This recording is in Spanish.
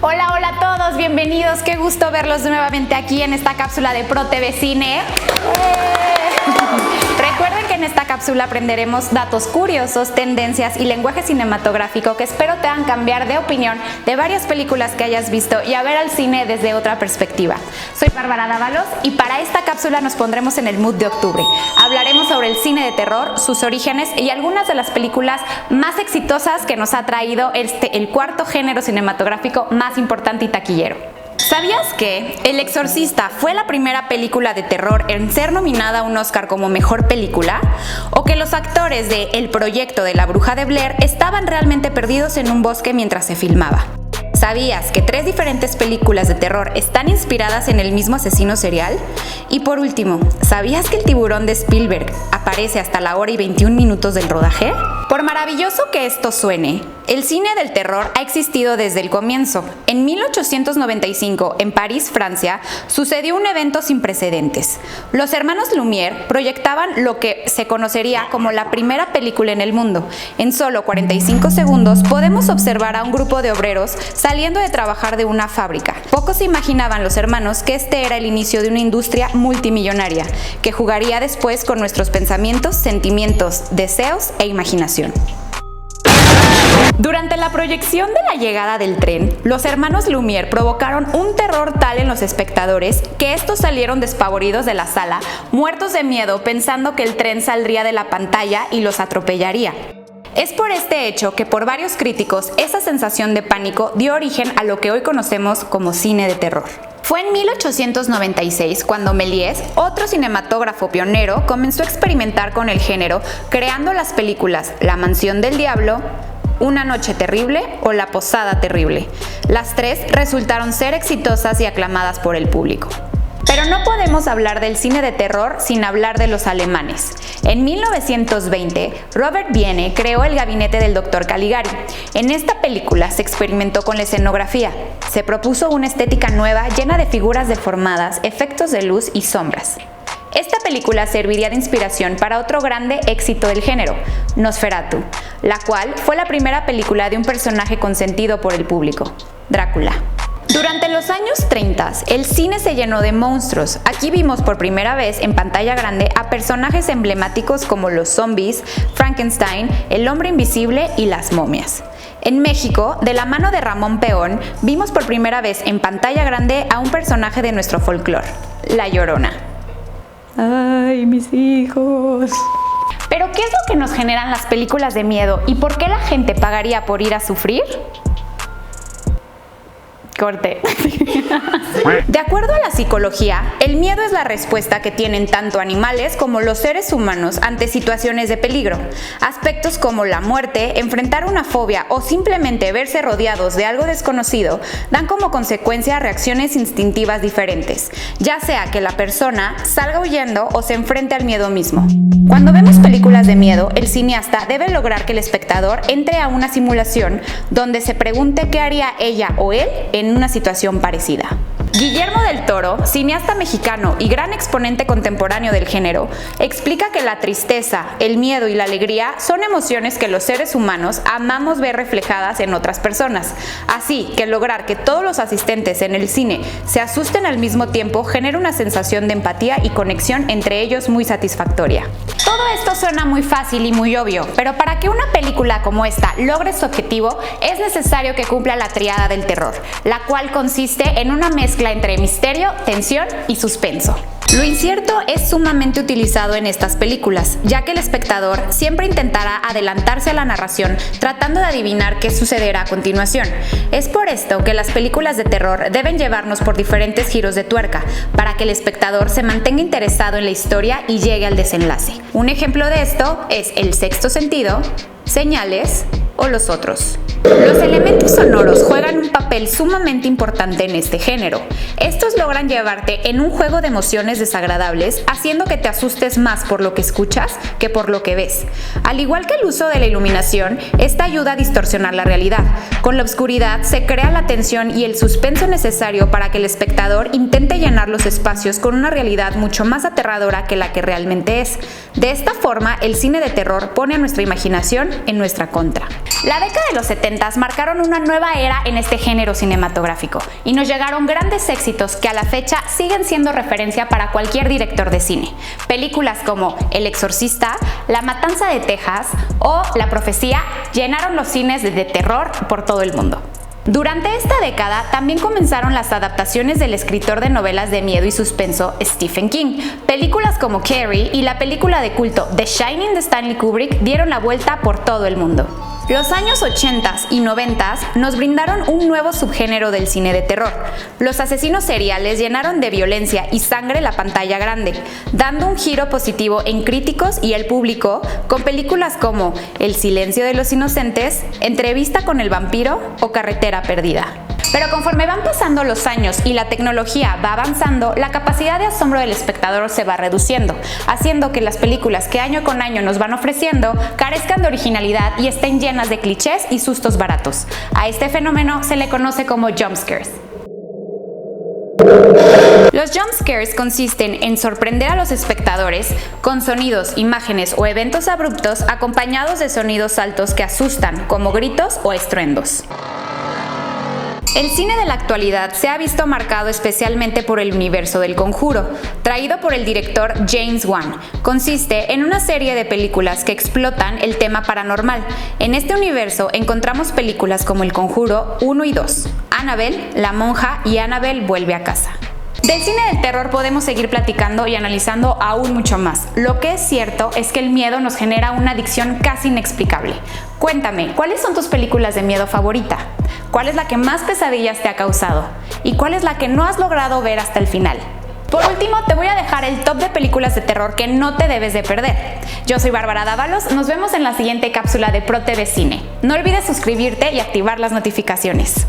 Hola, hola a todos, bienvenidos, qué gusto verlos nuevamente aquí en esta cápsula de ProTV Cine. Recuerden que en esta cápsula aprenderemos datos curiosos, tendencias y lenguaje cinematográfico que espero te hagan cambiar de opinión de varias películas que hayas visto y a ver al cine desde otra perspectiva. Soy Bárbara Dávalos y para esta cápsula nos pondremos en el mood de octubre. Hablaremos sobre el cine de terror, sus orígenes y algunas de las películas más exitosas que nos ha traído el cuarto género cinematográfico más importante y taquillero. ¿Sabías que El Exorcista fue la primera película de terror en ser nominada a un Oscar como mejor película? ¿O que los actores de El Proyecto de la Bruja de Blair estaban realmente perdidos en un bosque mientras se filmaba? ¿Sabías que 3 diferentes películas de terror están inspiradas en el mismo asesino serial? Y por último, ¿sabías que el tiburón de Spielberg aparece hasta la hora y 21 minutos del rodaje? Por maravilloso que esto suene, el cine del terror ha existido desde el comienzo. En 1895, en París, Francia, sucedió un evento sin precedentes. Los hermanos Lumière proyectaban lo que se conocería como la primera película en el mundo. En solo 45 segundos podemos observar a un grupo de obreros saliendo de trabajar de una fábrica. Pocos se imaginaban los hermanos que este era el inicio de una industria multimillonaria, que jugaría después con nuestros pensamientos, sentimientos, deseos e imaginación. Durante la proyección de la llegada del tren, los hermanos Lumière provocaron un terror tal en los espectadores que estos salieron despavoridos de la sala, muertos de miedo, pensando que el tren saldría de la pantalla y los atropellaría. Es por este hecho que por varios críticos esa sensación de pánico dio origen a lo que hoy conocemos como cine de terror. Fue en 1896 cuando Méliès, otro cinematógrafo pionero, comenzó a experimentar con el género, creando las películas La Mansión del Diablo, Una Noche Terrible o La Posada Terrible. Las 3 resultaron ser exitosas y aclamadas por el público. Pero no podemos hablar del cine de terror sin hablar de los alemanes. En 1920, Robert Wiene creó el gabinete del Dr. Caligari. En esta película se experimentó con la escenografía. Se propuso una estética nueva llena de figuras deformadas, efectos de luz y sombras. Esta película serviría de inspiración para otro grande éxito del género, Nosferatu, la cual fue la primera película de un personaje consentido por el público, Drácula. Durante los años 30, el cine se llenó de monstruos. Aquí vimos por primera vez en pantalla grande a personajes emblemáticos como los zombies, Frankenstein, el hombre invisible y las momias. En México, de la mano de Ramón Peón, vimos por primera vez en pantalla grande a un personaje de nuestro folclore, La Llorona. ¡Ay, mis hijos! ¿Pero qué es lo que nos generan las películas de miedo y por qué la gente pagaría por ir a sufrir? Corte. De acuerdo a la psicología, el miedo es la respuesta que tienen tanto animales como los seres humanos ante situaciones de peligro. Aspectos como la muerte, enfrentar una fobia o simplemente verse rodeados de algo desconocido dan como consecuencia reacciones instintivas diferentes, ya sea que la persona salga huyendo o se enfrente al miedo mismo. Cuando vemos películas de miedo, el cineasta debe lograr que el espectador entre a una simulación donde se pregunte qué haría ella o él en una situación parecida. Guillermo del Toro, cineasta mexicano y gran exponente contemporáneo del género, explica que la tristeza, el miedo y la alegría son emociones que los seres humanos amamos ver reflejadas en otras personas. Así que lograr que todos los asistentes en el cine se asusten al mismo tiempo genera una sensación de empatía y conexión entre ellos muy satisfactoria. Todo esto suena muy fácil y muy obvio, pero para que una película como esta logre su objetivo es necesario que cumpla la tríada del terror, la cual consiste en una mezcla entre misterio, tensión y suspenso. Lo incierto es sumamente utilizado en estas películas, ya que el espectador siempre intentará adelantarse a la narración tratando de adivinar qué sucederá a continuación. Es por esto que las películas de terror deben llevarnos por diferentes giros de tuerca, para que el espectador se mantenga interesado en la historia y llegue al desenlace. Un ejemplo de esto es El Sexto Sentido, Señales o Los Otros. Los elementos sonoros juegan un papel sumamente importante en este género. Estos logran llevarte en un juego de emociones desagradables, haciendo que te asustes más por lo que escuchas que por lo que ves. Al igual que el uso de la iluminación, esta ayuda a distorsionar la realidad. Con la oscuridad se crea la tensión y el suspenso necesario para que el espectador intente llenar los espacios con una realidad mucho más aterradora que la que realmente es. De esta forma, el cine de terror pone a nuestra imaginación en nuestra contra. La década de los 70s marcaron una nueva era en este género cinematográfico y nos llegaron grandes éxitos que a la fecha siguen siendo referencia para cualquier director de cine. Películas como El Exorcista, La Matanza de Texas o La Profecía llenaron los cines de terror por todo el mundo. Durante esta década también comenzaron las adaptaciones del escritor de novelas de miedo y suspenso Stephen King. Películas como Carrie y la película de culto The Shining de Stanley Kubrick dieron la vuelta por todo el mundo. Los años 80s y 90s nos brindaron un nuevo subgénero del cine de terror. Los asesinos seriales llenaron de violencia y sangre la pantalla grande, dando un giro positivo en críticos y el público con películas como El silencio de los inocentes, Entrevista con el vampiro o Carretera perdida. Pero conforme van pasando los años y la tecnología va avanzando, la capacidad de asombro del espectador se va reduciendo, haciendo que las películas que año con año nos van ofreciendo carezcan de originalidad y estén llenas de clichés y sustos baratos. A este fenómeno se le conoce como jumpscares. Los jumpscares consisten en sorprender a los espectadores con sonidos, imágenes o eventos abruptos acompañados de sonidos altos que asustan, como gritos o estruendos. El cine de la actualidad se ha visto marcado especialmente por el universo del Conjuro, traído por el director James Wan. Consiste en una serie de películas que explotan el tema paranormal. En este universo encontramos películas como El Conjuro 1 y 2, Annabelle, La Monja y Annabelle vuelve a casa. Del cine del terror podemos seguir platicando y analizando aún mucho más. Lo que es cierto es que el miedo nos genera una adicción casi inexplicable. Cuéntame, ¿cuáles son tus películas de miedo favorita? ¿Cuál es la que más pesadillas te ha causado? ¿Y cuál es la que no has logrado ver hasta el final? Por último, te voy a dejar el top de películas de terror que no te debes de perder. Yo soy Bárbara Dávalos, nos vemos en la siguiente cápsula de ProTV Cine. No olvides suscribirte y activar las notificaciones.